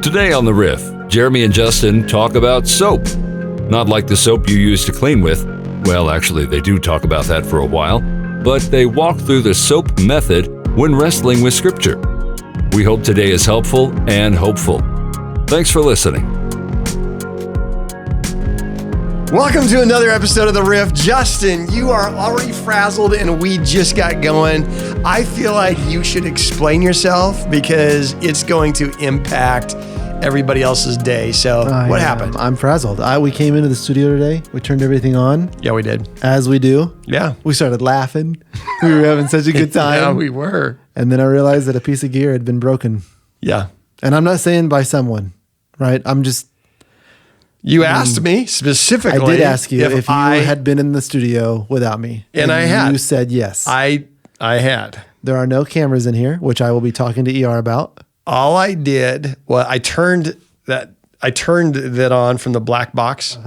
Today on the Riff, Jeremy and Justin talk about soap. Not like the soap you use to clean with. Well, actually, they do talk about that for a while, but they walk through the soap method when wrestling with Scripture. We hope today is helpful and hopeful. Thanks for listening. Welcome to another episode of The Riff. Justin, you are already frazzled and we just got going. I feel like you should explain yourself because it's going to impact everybody else's day. So what happened? I'm frazzled. We came into the studio today. We turned everything on. Yeah, we did. As we do. Yeah. We started laughing. We were having such a good time. Yeah, we were. And then I realized that a piece of gear had been broken. Yeah. And I'm not saying by someone, right? You asked me specifically. I did ask you if you had been in the studio without me. And I had. You said yes. I had. There are no cameras in here, which I will be talking to ER about. All I did was I turned that on from the black box.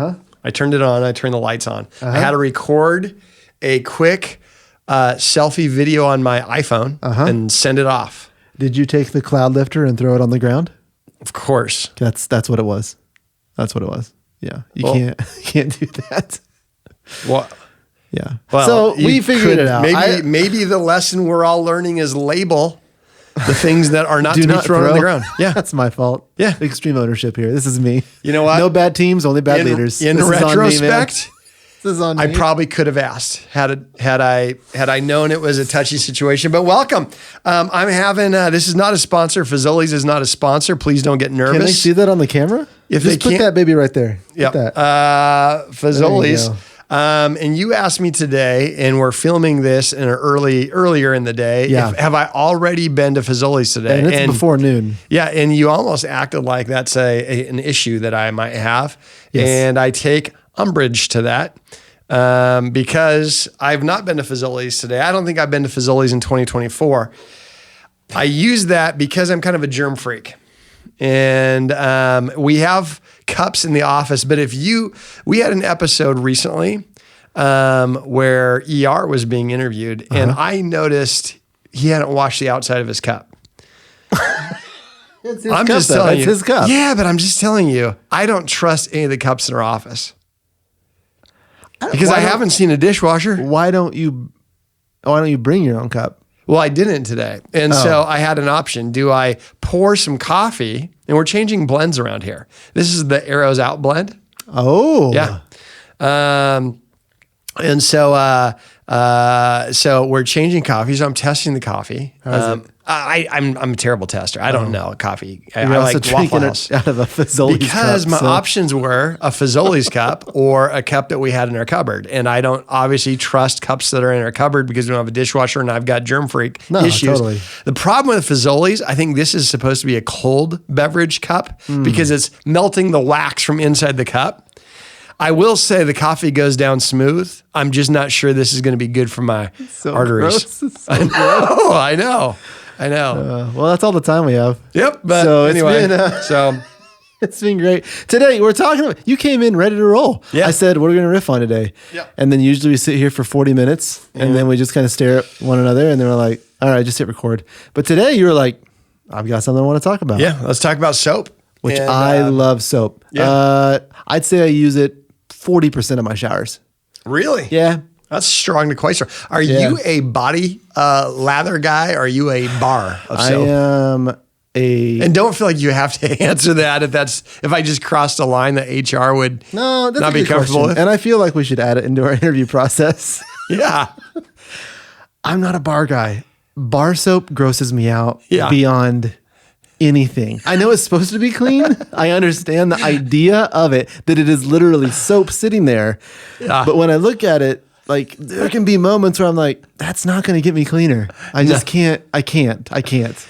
I turned it on. I turned the lights on. I had to record a quick selfie video on my iPhone and send it off. Did you take the cloud lifter and throw it on the ground? Of course. That's what it was. That's what it was. Yeah. You can't do that. What? Yeah. Well, so we figured it out. Maybe the lesson we're all learning is label the things that are not to be thrown on the ground. Yeah. That's my fault. Yeah. Extreme ownership here. This is me. You know what? No bad teams, only bad leaders. In retrospect, this is on me. I probably could have asked had I known it was a touchy situation. But welcome. I'm having this is not a sponsor. Fazoli's is not a sponsor. Please don't get nervous. Can they see that on the camera? If Just put that baby right there. Yeah. Fazoli's. And you asked me today, and we're filming this earlier in the day. Yeah. Have I already been to Fazoli's today? And it's before noon. Yeah, and you almost acted like that's an issue that I might have. Yes. And I take umbrage to that because I've not been to Fazoli's today. I don't think I've been to Fazoli's in 2024. I use that because I'm kind of a germ freak. And we have cups in the office, but we had an episode recently where ER was being interviewed, and I noticed he hadn't washed the outside of his cup. It's his cup, just telling you. It's his cup. Yeah, but I'm just telling you, I don't trust any of the cups in our office because I haven't seen a dishwasher. Why don't you bring your own cup? Well, I didn't today. And so I had an option. Do I pour some coffee? And we're changing blends around here. This is the Arrows Out blend. Oh. Yeah. And so we're changing coffee. So I'm testing the coffee. I'm a terrible tester. I don't know coffee. I like Waffle House out of a Fazoli's because my options were a Fazoli's cup or a cup that we had in our cupboard. And I don't obviously trust cups that are in our cupboard because we don't have a dishwasher and I've got germ freak issues. Totally. The problem with Fazoli's, I think this is supposed to be a cold beverage cup because it's melting the wax from inside the cup. I will say the coffee goes down smooth. I'm just not sure this is going to be good for my arteries. I know. Well, that's all the time we have. Yep. But so anyway, it's been great. Today, we're talking about, you came in ready to roll. Yeah. I said, we're going to riff on today. Yep. And then usually we sit here for 40 minutes and then we just kind of stare at one another and then we're like, all right, just hit record. But today you were like, I've got something I want to talk about. Yeah. Let's talk about soap. Which I love soap. Yeah. I'd say I use it 40% of my showers. Really? Yeah. That's strong to quite strong. Are you a body lather guy or are you a bar of soap? I am and don't feel like you have to answer that if I just crossed a line that HR would not be comfortable with. And I feel like we should add it into our interview process. Yeah. I'm not a bar guy. Bar soap grosses me out beyond anything. I know it's supposed to be clean. I understand the idea of it, that it is literally soap sitting there. Yeah. But when I look at it, like there can be moments where I'm like, that's not going to get me cleaner. I just can't. I can't.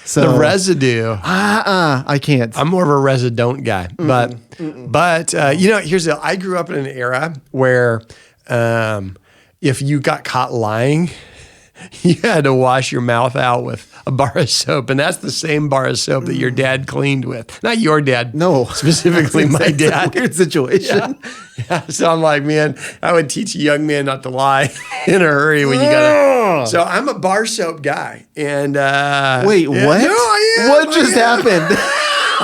So the residue. I can't. I'm more of a resident guy, but here's the. I grew up in an era where, if you got caught lying, you had to wash your mouth out with a bar of soap, and that's the same bar of soap that your dad cleaned with. Not your dad. No. Specifically my dad. Weird situation. Yeah. So I'm like, man, I would teach a young man not to lie in a hurry when you gotta. So I'm a bar soap guy. And wait, what? No, I am. What just happened?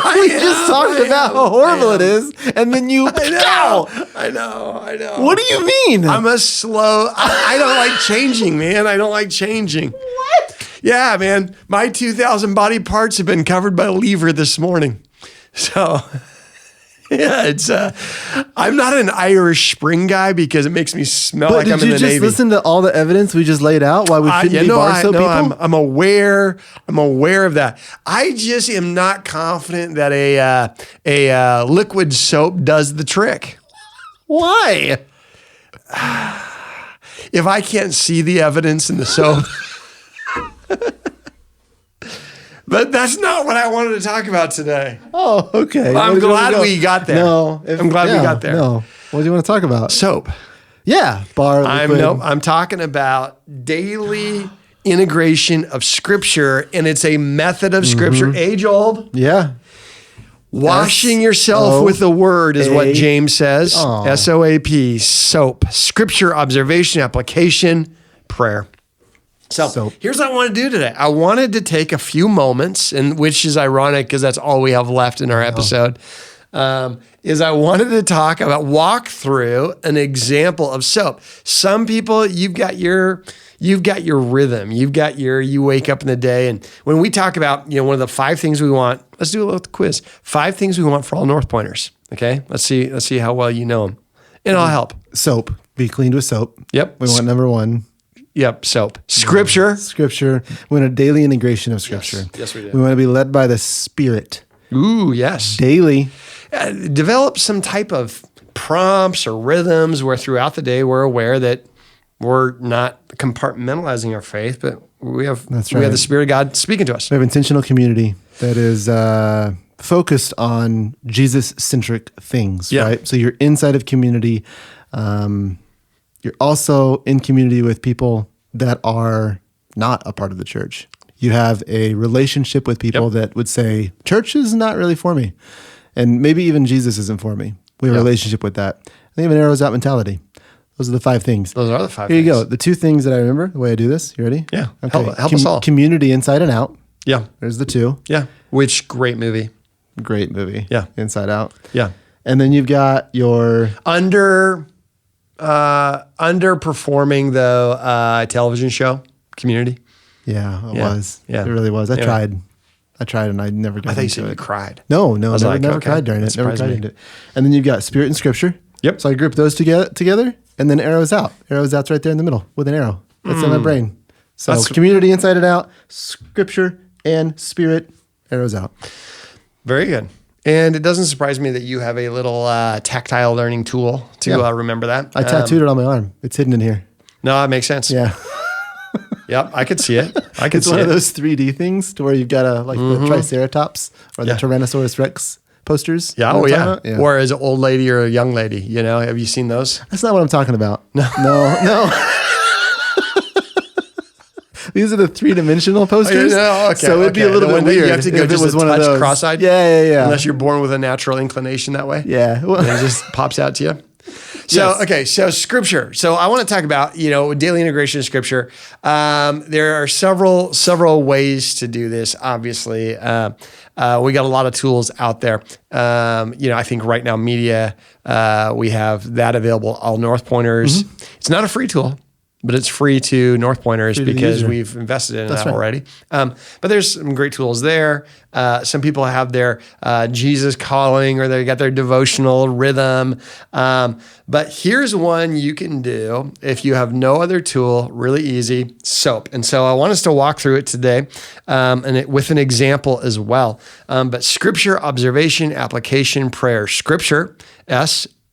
We just talked about how horrible it is, and then you. I know. What do you mean? I'm a slow. I don't like changing, man. I don't like changing. What? Yeah, man. My 2,000 body parts have been covered by lever this morning. So, yeah, it's. I'm not an Irish Spring guy because it makes me smell like I'm in the Navy. Did you just listen to all the evidence we just laid out? Why we shouldn't be bar soap people? I'm aware. I'm aware of that. I just am not confident that a liquid soap does the trick. Why? If I can't see the evidence in the soap. But that's not what I wanted to talk about today. Oh, okay. Well, I'm glad we got there. No. I'm glad we got there. No. What do you want to talk about? Soap. Yeah. Bar, liquid. I'm talking about daily integration of Scripture, and it's a method of Scripture, age old. Yeah. Washing yourself with the Word is what James says. SOAP, soap. Scripture, observation, application, prayer. So here's what I want to do today. I wanted to take a few moments, and which is ironic because that's all we have left in our episode, is I wanted to walk through an example of soap. Some people, you've got your rhythm. You wake up in the day, and when we talk about, one of the 5 things we want, let's do a little quiz. 5 things we want for all North Pointers. Okay. Let's see how well you know them, and I'll help. Soap. Be cleaned with soap. Yep. We want number 1. Yep, soap. Scripture. Scripture. We want a daily integration of Scripture. Yes, we do. We want to be led by the Spirit. Ooh, yes. Daily. Develop some type of prompts or rhythms where throughout the day we're aware that we're not compartmentalizing our faith, but we have the Spirit of God speaking to us. We have intentional community that is focused on Jesus-centric things, right? So you're inside of community. You're also in community with people that are not a part of the church. You have a relationship with people that would say, church is not really for me. And maybe even Jesus isn't for me. We have a relationship with that. They have an arrows out mentality. Those are the 5 things. Those are the 5 Here things. you go. The 2 things that I remember, the way I do this. You ready? Yeah. Okay. Help us all. Community inside and out. Yeah. There's the 2. Yeah. Which great movie. Great movie. Yeah. Inside Out. Yeah. And then you've got your... Underperforming the television show Community. Yeah, it was. Yeah. It really was. I tried and I never got into it. I thought you said you cried. No, never cried during it. Never cried into it. And then you've got Spirit and Scripture. Yep. So I grouped those together, and then arrows out. Arrows out's right there in the middle with an arrow. That's in my brain. So that's community inside and out, Scripture and Spirit, arrows out. Very good. And it doesn't surprise me that you have a little tactile learning tool to remember that. I tattooed it on my arm. It's hidden in here. No, that makes sense. Yeah. Yep, I could see it. It's one of those 3D things to where you've got the Triceratops or the Tyrannosaurus Rex posters. Yeah, Or as an old lady or a young lady, have you seen those? That's not what I'm talking about. No. These are the 3-dimensional posters. Oh, okay, so it'd be a little bit weird. You have to go if just it was one of those cross-eyed. Yeah. Unless you're born with a natural inclination that way. Yeah. Well, it just pops out to you. So, okay. So Scripture. So I want to talk about, daily integration of Scripture. There are several ways to do this. Obviously, we got a lot of tools out there. I think right now media, we have that available. All North Pointers. Mm-hmm. It's not a free tool, but it's free to North Pointers because we've invested in that already. But there's some great tools there. Some people have their Jesus calling, or they got their devotional rhythm. But here's one you can do if you have no other tool, really easy, soap. And so I want us to walk through it today with an example as well. But Scripture, observation, application, prayer. Scripture,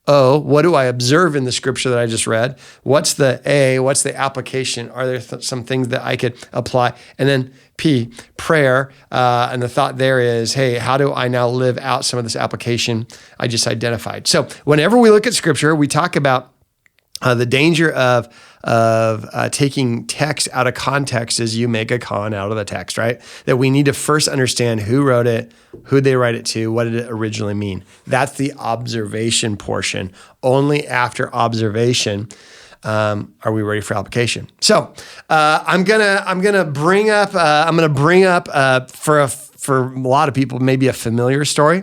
what do I observe in the Scripture that I just read? What's the A? What's the application? Are there some things that I could apply? And then P, prayer. And the thought there is, hey, how do I now live out some of this application I just identified? So whenever we look at Scripture, we talk about the danger of taking text out of context as you make a con out of the text, right? That we need to first understand who wrote it, who they write it to, what did it originally mean. That's the observation portion. Only after observation Are we ready for application? So I'm gonna bring up for a lot of people maybe a familiar story,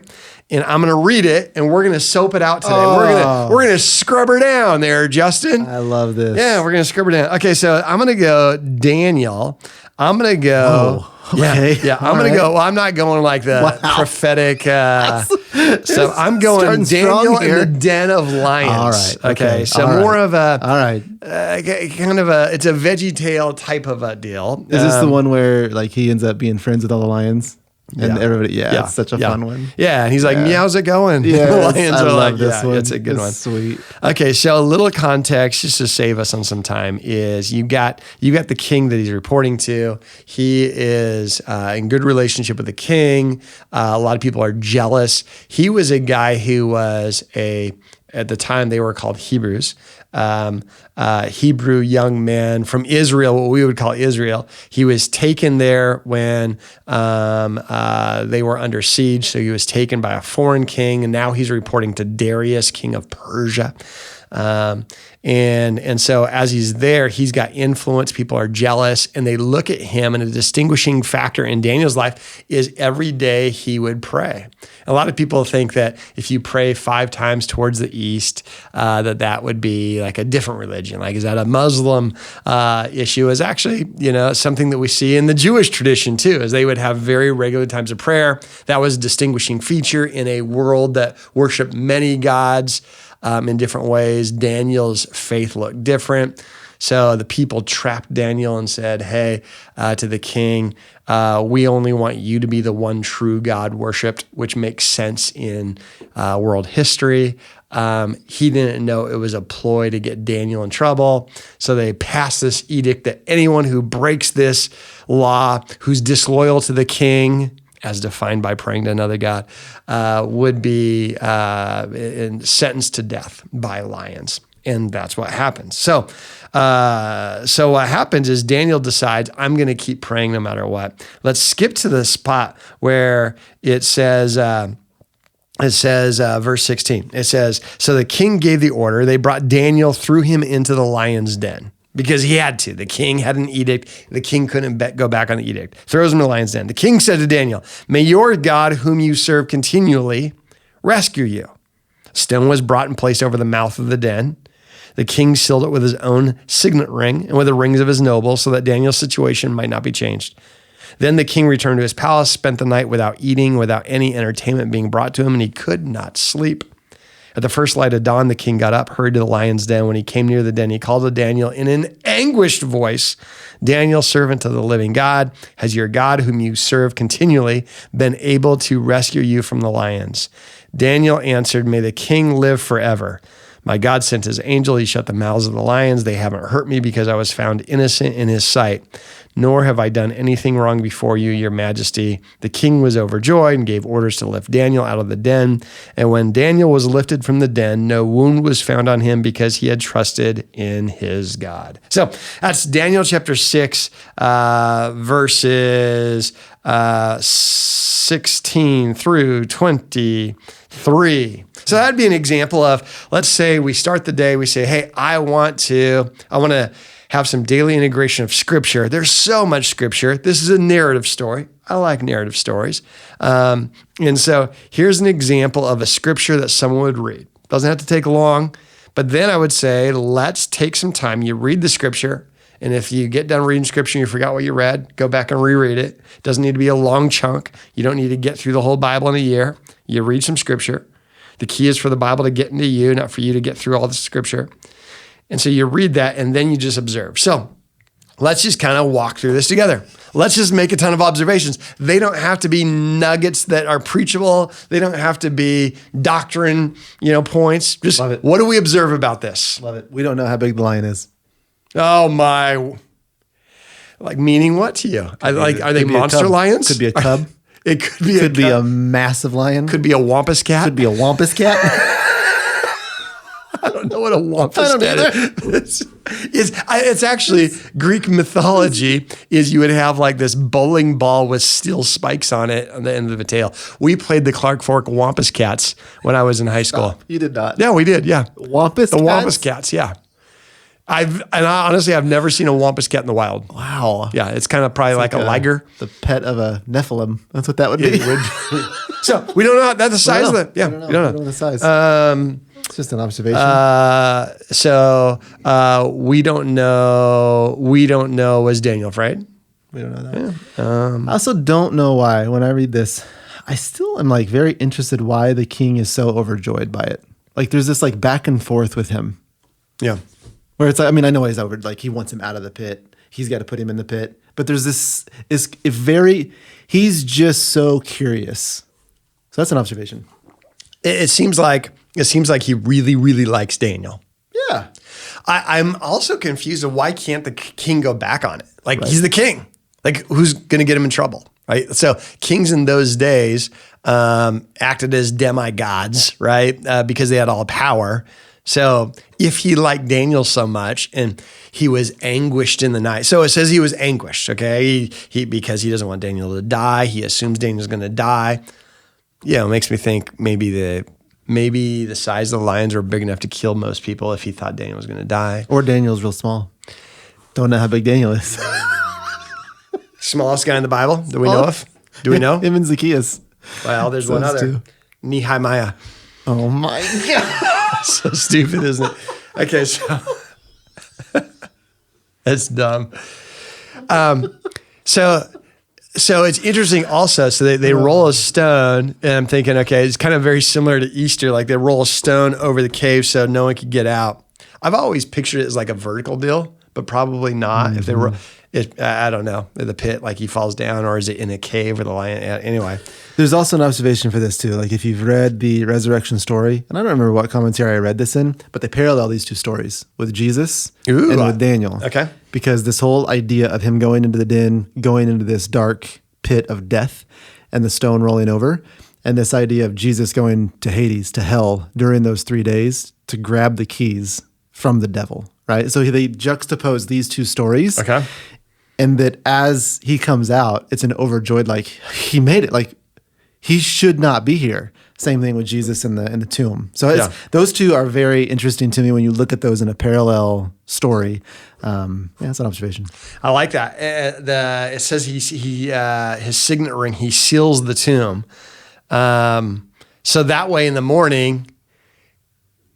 and I'm gonna read it, and we're gonna soap it out today. We're gonna scrub her down there, Justin. I love this. Yeah, we're gonna scrub her down. Okay, so I'm gonna go Daniel. I'm gonna go. Oh, okay. Yeah. I'm gonna go. Well, I'm not going like the prophetic. So I'm going Daniel in the den of lions. All right. Okay. So All more right. of a. All right. Kind of a. It's a Veggie Tale type of a deal. Is this the one where like he ends up being friends with all the lions? And everybody, it's such a fun one. Yeah, and he's like, "How's it going?" Yeah, the lions I are love like, this one. It's a good one. Sweet. Okay, so a little context just to save us on some time is you got the king that he's reporting to. He is in good relationship with the king. A lot of people are jealous. He was a guy who was at the time they were called Hebrews. Hebrew young man from Israel, what we would call Israel. He was taken there when they were under siege. So he was taken by a foreign king, and now he's reporting to Darius, king of Persia. And so as he's there, he's got influence. People are jealous, and they look at him. And a distinguishing factor in Daniel's life is every day he would pray. A lot of people think that if you pray 5 times towards the east, that would be like a different religion. Like, is that a Muslim issue? Is actually, something that we see in the Jewish tradition too, is they would have very regular times of prayer. That was a distinguishing feature in a world that worshiped many gods in different ways. Daniel's faith looked different. So the people trapped Daniel and said, hey, to the king, we only want you to be the one true God worshiped, which makes sense in world history. He didn't know it was a ploy to get Daniel in trouble. So they passed this edict that anyone who breaks this law, who's disloyal to the king, as defined by praying to another god, would be sentenced to death by lions. And that's what happens. So what happens is Daniel decides, I'm going to keep praying no matter what. Let's skip to the spot where it says, verse 16, it says, so the king gave the order. They brought Daniel, threw him into the lion's den. Because he had to. The king had an edict. The king couldn't go back on the edict. Throws him in the lion's den. The king said to Daniel, may your God, whom you serve continually, rescue you. A stone was brought and placed over the mouth of the den. The king sealed it with his own signet ring and with the rings of his nobles so that Daniel's situation might not be changed. Then the king returned to his palace, spent the night without eating, without any entertainment being brought to him, and he could not sleep. At the first light of dawn, the king got up, hurried to the lion's den. When he came near the den, he called to Daniel in an anguished voice, Daniel, servant of the living God, has your God, whom you serve continually, been able to rescue you from the lions? Daniel answered, may the king live forever. My God sent his angel. He shut the mouths of the lions. They haven't hurt me because I was found innocent in his sight. Nor have I done anything wrong before you, your majesty. The king was overjoyed and gave orders to lift Daniel out of the den. And when Daniel was lifted from the den, no wound was found on him because he had trusted in his God. So that's Daniel chapter 6, verses 16 through 23. So that'd be an example of, let's say we start the day, we say, hey, I want to have some daily integration of scripture. There's so much scripture. This is a narrative story. I like narrative stories. And so here's an example of a scripture that someone would read. Doesn't have to take long, but then I would say, let's take some time. You read the scripture, and if you get done reading scripture and you forgot what you read, go back and reread it. It doesn't need to be a long chunk. You don't need to get through the whole Bible in a year. You read some scripture. The key is for the Bible to get into you, not for you to get through all the scripture. And so you read that, and then you just observe. So let's just kind of walk through this together. Let's just make a ton of observations. They don't have to be nuggets that are preachable. They don't have to be doctrine, points. Just what do we observe about this? Love it. We don't know how big the lion is. Oh my! Like, meaning what to you? Are they monster lions? Could be a cub. It could be a massive lion. Could be a wampus cat. Could be a wampus cat. I don't know what a wampus cat is. It's actually Greek mythology. Is you would have like this bowling ball with steel spikes on it on the end of the tail. We played the Clark Fork wampus cats when I was in high school. You did not. Yeah, we did. Yeah, Wampus. The wampus cats. Yeah. Honestly, I've never seen a wampus cat in the wild. Wow. Yeah, it's kind of probably like a liger. The pet of a Nephilim. That's what that would be. So we don't know. That's the size of it. Yeah, we don't we don't know know. the size. It's just an observation. We don't know. We don't know. Was Daniel afraid? We don't know that. Yeah. I also don't know why, when I read this, I still am like very interested why the king is so overjoyed by it. Like there's this like back and forth with him. Yeah. Where it's like, I mean, I know he's over, like he wants him out of the pit. He's got to put him in the pit. But there's this, he's just so curious. So that's an observation. It seems like he really, really likes Daniel. Yeah. I'm also confused of why can't the king go back on it? Like he's the king. Like who's going to get him in trouble? Right. So kings in those days acted as demigods, right? Because they had all power. So if he liked Daniel so much and he was anguished in the night. So it says he was anguished, okay? He because he doesn't want Daniel to die. He assumes Daniel's going to die. Yeah, it makes me think maybe the size of the lions were big enough to kill most people if he thought Daniel was going to die. Or Daniel's real small. Don't know how big Daniel is. Smallest guy in the Bible that we know of? Do we know? Him and Zacchaeus. Well, there's one other. Two. Nehemiah. Oh my God. So stupid, isn't it? Okay, so that's dumb. So it's interesting also. So they roll a stone, and I'm thinking, okay, it's kind of very similar to Easter. Like they roll a stone over the cave so no one could get out. I've always pictured it as like a vertical deal, but probably not. Mm-hmm. If they were, I don't know, in the pit, like he falls down, or is it in a cave where the lion? Anyway, there's also an observation for this too. Like if you've read the resurrection story, and I don't remember what commentary I read this in, but they parallel these two stories with Jesus and with Daniel. Okay. Because this whole idea of him going into the den, going into this dark pit of death and the stone rolling over, and this idea of Jesus going to Hades, to hell during those 3 days to grab the keys from the devil, right? So they juxtapose these two stories. Okay. And that as he comes out, it's an overjoyed, like he made it, like he should not be here. Same thing with Jesus in the tomb. So those two are very interesting to me when you look at those in a parallel story. It's an observation. I like that. It says he his signet ring, he seals the tomb. So that way in the morning,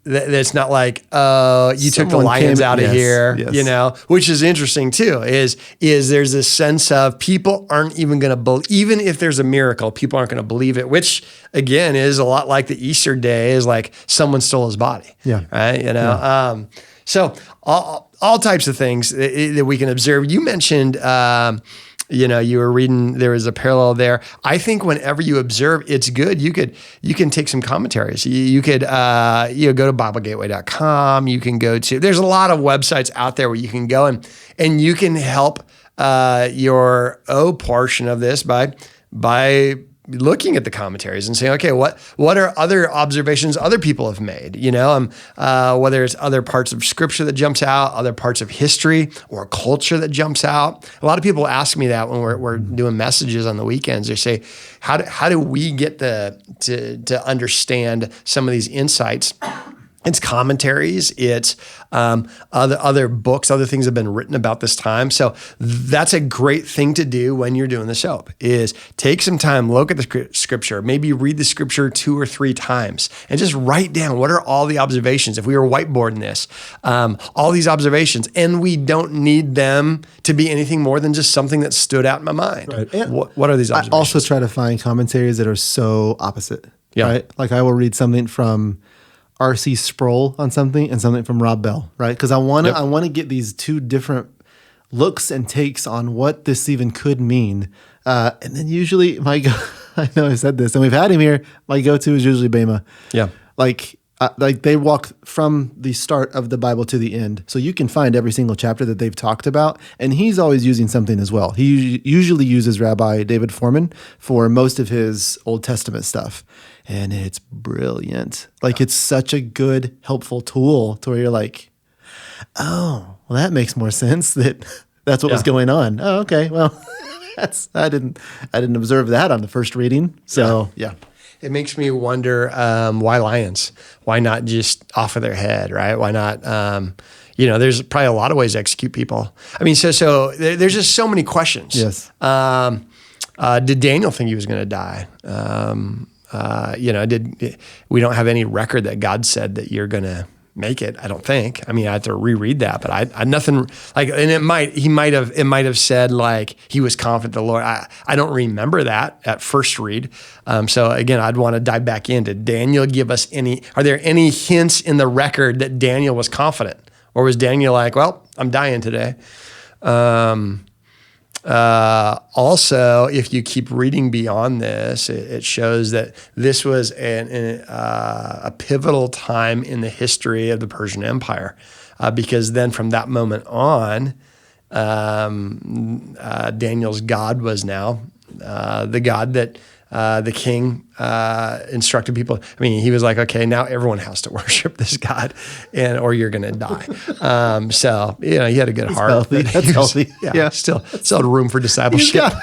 it's not like, you took the lions out of here, you know, which is interesting too, is there's this sense of people aren't even going to believe, even if there's a miracle, people aren't going to believe it, which again is a lot like the Easter day is like someone stole his body. Yeah. Right. You know? So all types of things that we can observe. You mentioned, you were reading, there was a parallel there. I think whenever you observe, it's good. You can take some commentaries. You could, go to BibleGateway.com. You can go to, there's a lot of websites out there where you can go and you can help, your portion of this by looking at the commentaries and saying, okay, what are other observations other people have made? You know, whether it's other parts of scripture that jumps out, other parts of history or culture that jumps out. A lot of people ask me that when we're doing messages on the weekends. They say, how do we get to understand some of these insights? It's commentaries, it's other books, other things have been written about this time. So that's a great thing to do when you're doing the soap, is take some time, look at the scripture, maybe read the scripture 2 or 3 times and just write down what are all the observations. If we were whiteboarding this, all these observations, and we don't need them to be anything more than just something that stood out in my mind. Right. What are these observations? I also try to find commentaries that are so opposite. Yeah. Right? Like I will read something from R.C. Sproul on something and something from Rob Bell, right? Because I want to get these two different looks and takes on what this even could mean. And then usually I know I said this, and we've had him here. My go-to is usually Bema. Yeah. Like they walk from the start of the Bible to the end. So you can find every single chapter that they've talked about. And he's always using something as well. He usually uses Rabbi David Foreman for most of his Old Testament stuff. And it's brilliant. Like it's such a good, helpful tool to where you're like, oh, well, that makes more sense that's what was going on. Oh, okay. Well, I didn't observe that on the first reading. So yeah. It makes me wonder, why lions? Why not just off of their head, right? Why not, there's probably a lot of ways to execute people. I mean, so there's just so many questions. Yes. Did Daniel think he was going to die? We don't have any record that God said that you're going to make it. I don't think. I mean, I have to reread that, but I nothing like, and it might have said like he was confident in the Lord. I don't remember that at first read. So again, I'd want to dive back into Daniel. Are there any hints in the record that Daniel was confident, or was Daniel like, well, I'm dying today? Also, if you keep reading beyond this, it shows that this was a pivotal time in the history of the Persian Empire, because then from that moment on, Daniel's God was now the God that the king instructed people. I mean, he was like, okay, now everyone has to worship this God, or you're going to die. So he had a good heart. Healthy. That's healthy. Yeah, still had room for discipleship.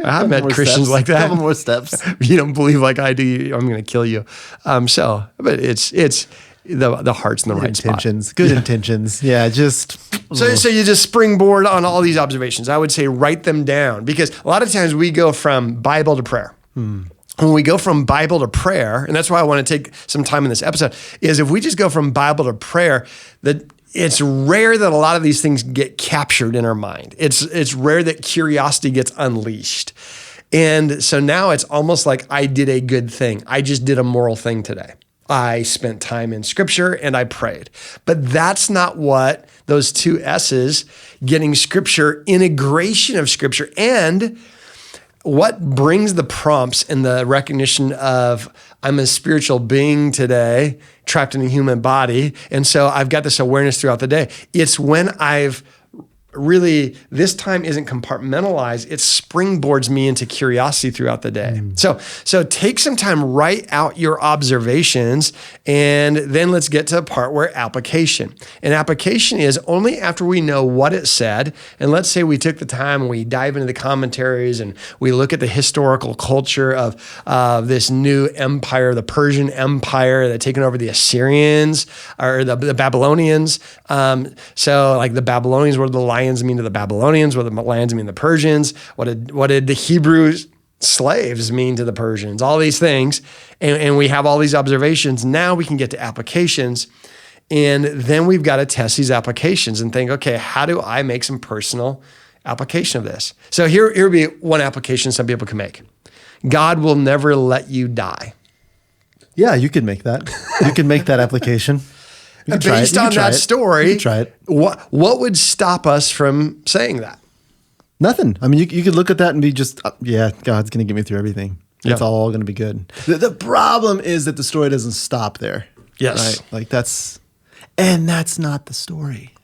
I've met Christians like that. Couple more steps. If you don't believe like I do, I'm going to kill you. But it's the heart's in the right intentions, spot. good intentions. Yeah, just so you just springboard on all these observations. I would say write them down, because a lot of times we go from Bible to prayer. When we go from Bible to prayer, and that's why I want to take some time in this episode, is if we just go from Bible to prayer, that it's rare that a lot of these things get captured in our mind. It's rare that curiosity gets unleashed. And so now it's almost like I did a good thing. I just did a moral thing today. I spent time in Scripture and I prayed. But that's not what those two S's, getting Scripture, integration of Scripture, and what brings the prompts and the recognition of I'm a spiritual being today, trapped in a human body. And so I've got this awareness throughout the day. It's when I've really, this time isn't compartmentalized, it springboards me into curiosity throughout the day. So take some time, write out your observations, and then let's get to the part where application. And application is only after we know what it said, and let's say we took the time and we dive into the commentaries and we look at the historical culture of this new empire, the Persian Empire that had taken over the Assyrians or the Babylonians. So like the Babylonians were the lions mean to the Babylonians, what the lions mean to the Persians, what did the Hebrew slaves mean to the Persians, all these things. And we have all these observations. Now we can get to applications. And then we've got to test these applications and think, okay, how do I make some personal application of this? So here would be one application some people can make. God will never let you die. Yeah, you can make that. You can make that application. Based on that story, you can try it. What would stop us from saying that? Nothing. I mean, you could look at that and be just, God's going to get me through everything. It's all going to be good. The problem is that the story doesn't stop there. Yes. Right? Like that's not the story.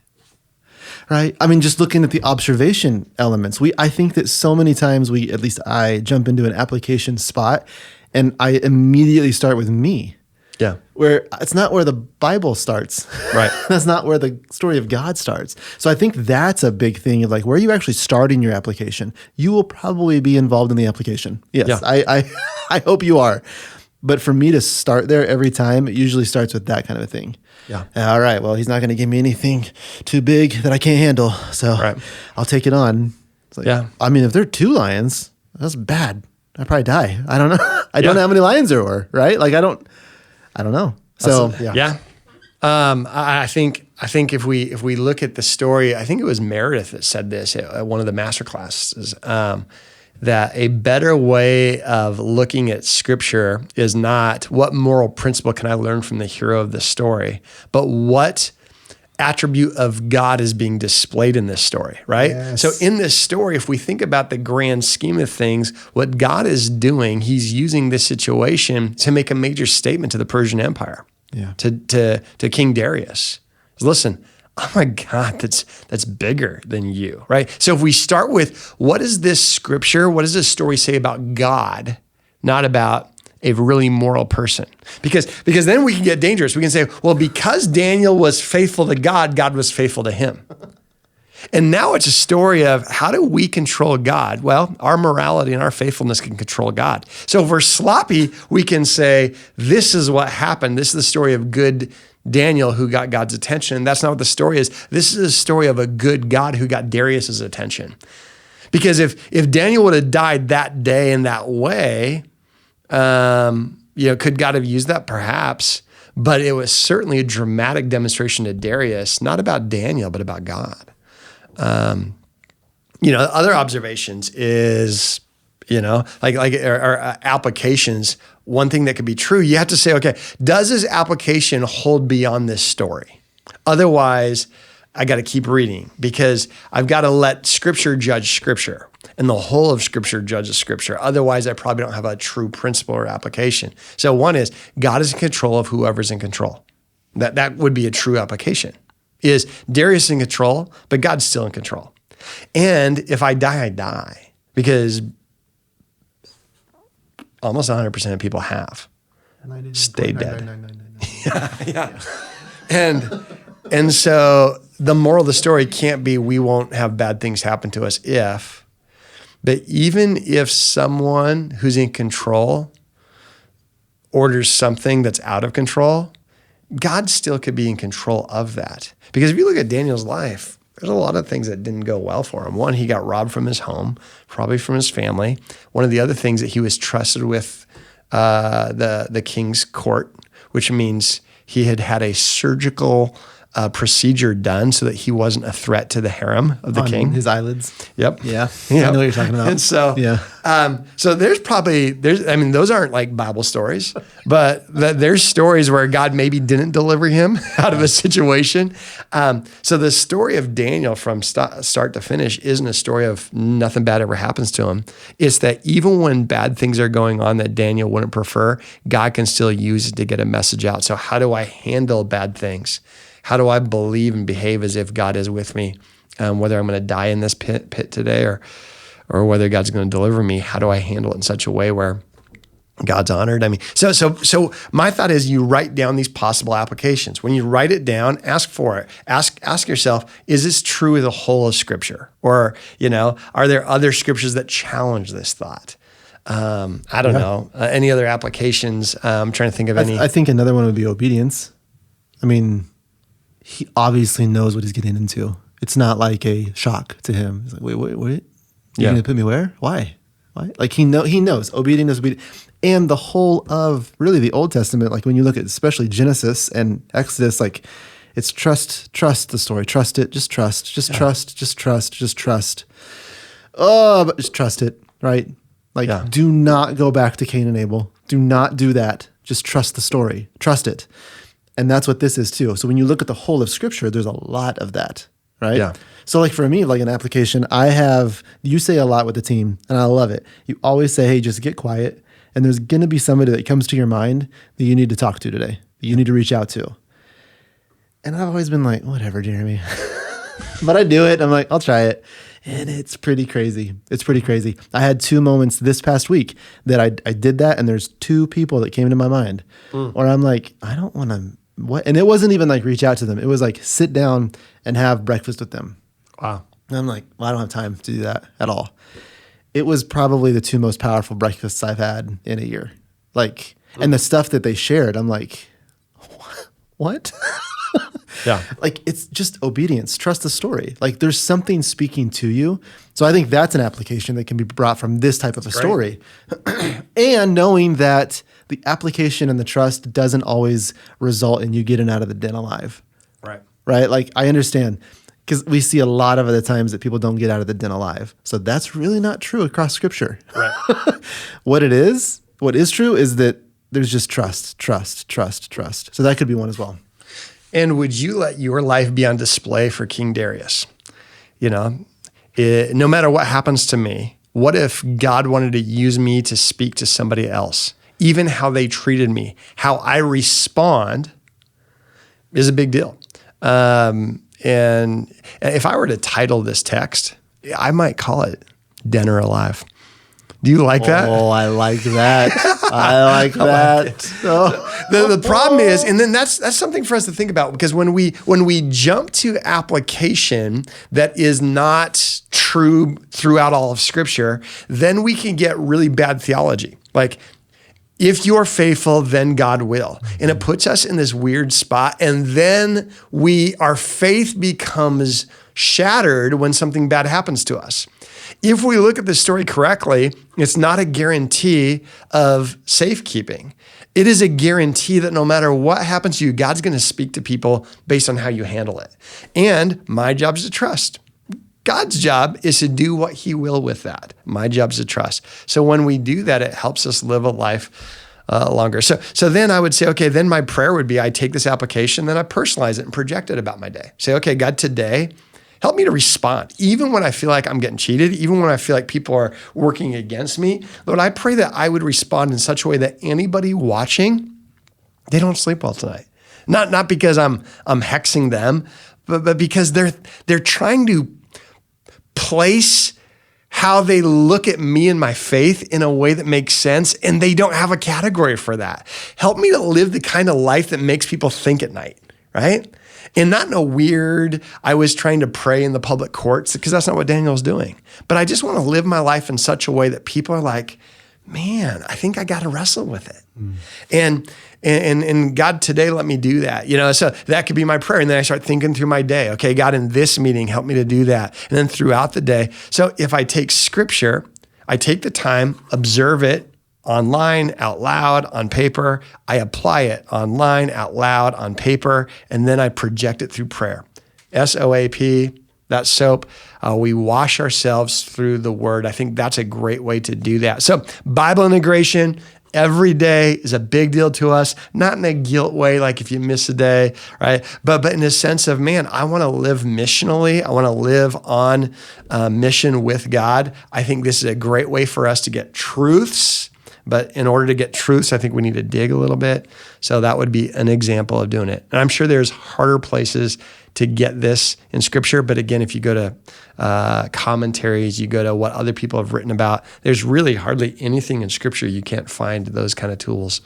Right? I mean, just looking at the observation elements, I think that so many times at least I jump into an application spot and I immediately start with me. Yeah. Where it's not where the Bible starts. Right. That's not where the story of God starts. So I think that's a big thing of like, where are you actually starting your application? You will probably be involved in the application. Yes. Yeah. I hope you are. But for me to start there every time, it usually starts with that kind of a thing. Yeah. All right. Well, he's not going to give me anything too big that I can't handle. So I'll take it on. It's like, I mean, if there are 2 lions, that's bad. I'd probably die. I don't know. I don't know how many lions there were, right? Like, I don't know. So I think if we look at the story, I think it was Meredith that said this at one of the master classes, that a better way of looking at Scripture is not what moral principle can I learn from the hero of the story, but what attribute of God is being displayed in this story, right? Yes. So in this story, if we think about the grand scheme of things, what God is doing, he's using this situation to make a major statement to the Persian Empire, to King Darius. Listen, I'm a God that's bigger than you, right? So if we start with what is this scripture, what does this story say about God, not about a really moral person, because then we can get dangerous. We can say, well, because Daniel was faithful to God, God was faithful to him. And now it's a story of how do we control God? Well, our morality and our faithfulness can control God. So if we're sloppy, we can say, this is what happened. This is the story of good Daniel who got God's attention. That's not what the story is. This is a story of a good God who got Darius's attention. Because if Daniel would have died that day in that way, could God have used that? Perhaps. But it was certainly a dramatic demonstration to Darius, not about Daniel, but about God. Other observations is, or applications. One thing that could be true, you have to say, okay, does this application hold beyond this story? Otherwise, I got to keep reading because I've got to let Scripture judge Scripture and the whole of Scripture judges Scripture. Otherwise, I probably don't have a true principle or application. So one is God is in control of whoever's in control. That would be a true application. Is Darius in control, but God's still in control. And if I die, I die because almost 100% of people have stayed dead. Yeah. And so the moral of the story can't be we won't have bad things happen to us but even if someone who's in control orders something that's out of control, God still could be in control of that. Because if you look at Daniel's life, there's a lot of things that didn't go well for him. One, he got robbed from his home, probably from his family. One of the other things that he was trusted with the king's court, which means he had a surgical procedure done so that he wasn't a threat to the harem of the king. His eyelids. Yep. Yeah. I know what you're talking about. And so, so those aren't like Bible stories, but there's stories where God maybe didn't deliver him out of a situation. So the story of Daniel from start to finish isn't a story of nothing bad ever happens to him. It's that even when bad things are going on that Daniel wouldn't prefer, God can still use it to get a message out. So how do I handle bad things? How do I believe and behave as if God is with me? Whether I'm going to die in this pit today or whether God's going to deliver me, how do I handle it in such a way where God's honored? I mean, so my thought is you write down these possible applications. When you write it down, ask for it. Ask yourself, is this true of the whole of Scripture? Or, are there other scriptures that challenge this thought? I don't know. Any other applications? I'm trying to think of any. I think another one would be obedience. I mean, he obviously knows what he's getting into. It's not like a shock to him. He's like, wait. You're going to put me where? Why? Like he knows. Obedience is obedience. And the whole of really the Old Testament, like when you look at especially Genesis and Exodus, like it's trust the story. Trust it. Just trust. Oh, but just trust it, right? Like do not go back to Cain and Abel. Do not do that. Just trust the story. Trust it. And that's what this is too. So when you look at the whole of Scripture, there's a lot of that, right? Yeah. So like for me, like an application, you say a lot with the team and I love it. You always say, hey, just get quiet. And there's going to be somebody that comes to your mind that you need to talk to today, that you need to reach out to. And I've always been like, whatever, Jeremy. But I do it. I'm like, I'll try it. And it's pretty crazy. I had 2 moments this past week that I did that. And there's 2 people that came into my mind where I'm like, I don't want to. What? And it wasn't even like reach out to them. It was like sit down and have breakfast with them. Wow. And I'm like, well, I don't have time to do that at all. It was probably the 2 most powerful breakfasts I've had in a year. Like, and the stuff that they shared, I'm like, what? Yeah. Like it's just obedience. Trust the story. Like there's something speaking to you. So I think that's an application that can be brought from this type of a story. And knowing that the application and the trust doesn't always result in you getting out of the den alive. Right? Like I understand because we see a lot of other times that people don't get out of the den alive. So that's really not true across Scripture. Right. What is true is that there's just trust. So that could be one as well. And would you let your life be on display for King Darius? No matter what happens to me, what if God wanted to use me to speak to somebody else? Even how they treated me, how I respond is a big deal. And if I were to title this text, I might call it Den or Alive. Do you like that? Oh, I like that. I like that. The problem is, and then that's something for us to think about because when we jump to application that is not true throughout all of Scripture, then we can get really bad theology. Like If you're faithful, then God will. And it puts us in this weird spot. And then our faith becomes shattered when something bad happens to us. If we look at the story correctly, it's not a guarantee of safekeeping. It is a guarantee that no matter what happens to you, God's going to speak to people based on how you handle it. And my job is to trust. God's job is to do what he will with that. My job is to trust. So when we do that, it helps us live a life longer. So then I would say, okay, then my prayer would be, I take this application, then I personalize it and project it about my day. Say, okay, God, today, help me to respond. Even when I feel like I'm getting cheated, even when I feel like people are working against me, Lord, I pray that I would respond in such a way that anybody watching, they don't sleep well tonight. Not because I'm hexing them, but because they're trying to place how they look at me and my faith in a way that makes sense, and they don't have a category for that. Help me to live the kind of life that makes people think at night, right? And not in a weird, I was trying to pray in the public courts, because that's not what Daniel's doing. But I just want to live my life in such a way that people are like, man, I think I got to wrestle with it. And God, today, let me do that. So that could be my prayer. And then I start thinking through my day. Okay, God, in this meeting, help me to do that. And then throughout the day. So if I take scripture, I take the time, observe it online, out loud, on paper. I apply it online, out loud, on paper. And then I project it through prayer. SOAP, that's soap. We wash ourselves through the word. I think that's a great way to do that. So Bible integration every day is a big deal to us, not in a guilt way, like if you miss a day, right? But in a sense of, man, I want to live missionally. I want to live on mission with God. I think this is a great way for us to get truths. But in order to get truths, I think we need to dig a little bit. So that would be an example of doing it. And I'm sure there's harder places to get this in scripture. But again, if you go to commentaries, you go to what other people have written about, there's really hardly anything in scripture you can't find those kind of tools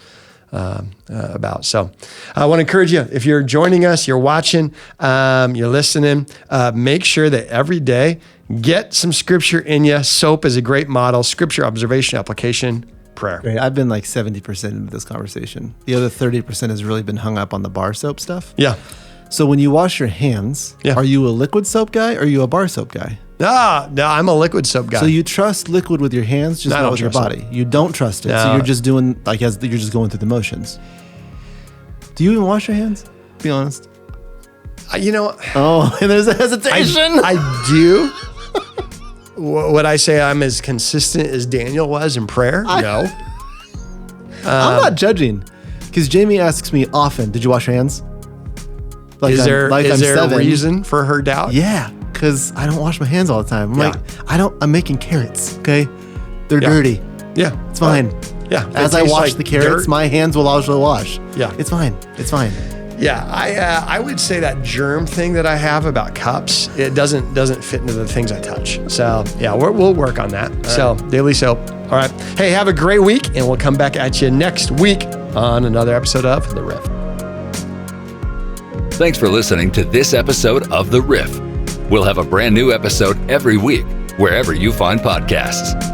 about. So I want to encourage you, if you're joining us, you're watching, you're listening, make sure that every day, get some scripture in you. SOAP is a great model. Scripture, observation, application, prayer. Great. I've been like 70% into this conversation. The other 30% has really been hung up on the bar soap stuff. Yeah. So when you wash your hands, are you a liquid soap guy or are you a bar soap guy? No, I'm a liquid soap guy. So you trust liquid with your hands, just not with your body. You don't trust it. No. So you're just doing you're just going through the motions. Do you even wash your hands? Be honest. Oh, and there's a hesitation. I do. Would I say I'm as consistent as Daniel was in prayer? No. I'm not judging, because Jamie asks me often, "Did you wash your hands?" Is there a reason for her doubt? Yeah, because I don't wash my hands all the time. I'm making carrots, okay? They're dirty. Yeah. It's fine. As I wash the carrots, my hands will also wash. Yeah. It's fine. It's fine. Yeah, I would say that germ thing that I have about cups, it doesn't fit into the things I touch. So yeah, we'll work on that. So Daily Soap. All right. Hey, have a great week, and we'll come back at you next week on another episode of The Riff. Thanks for listening to this episode of The Riff. We'll have a brand new episode every week, wherever you find podcasts.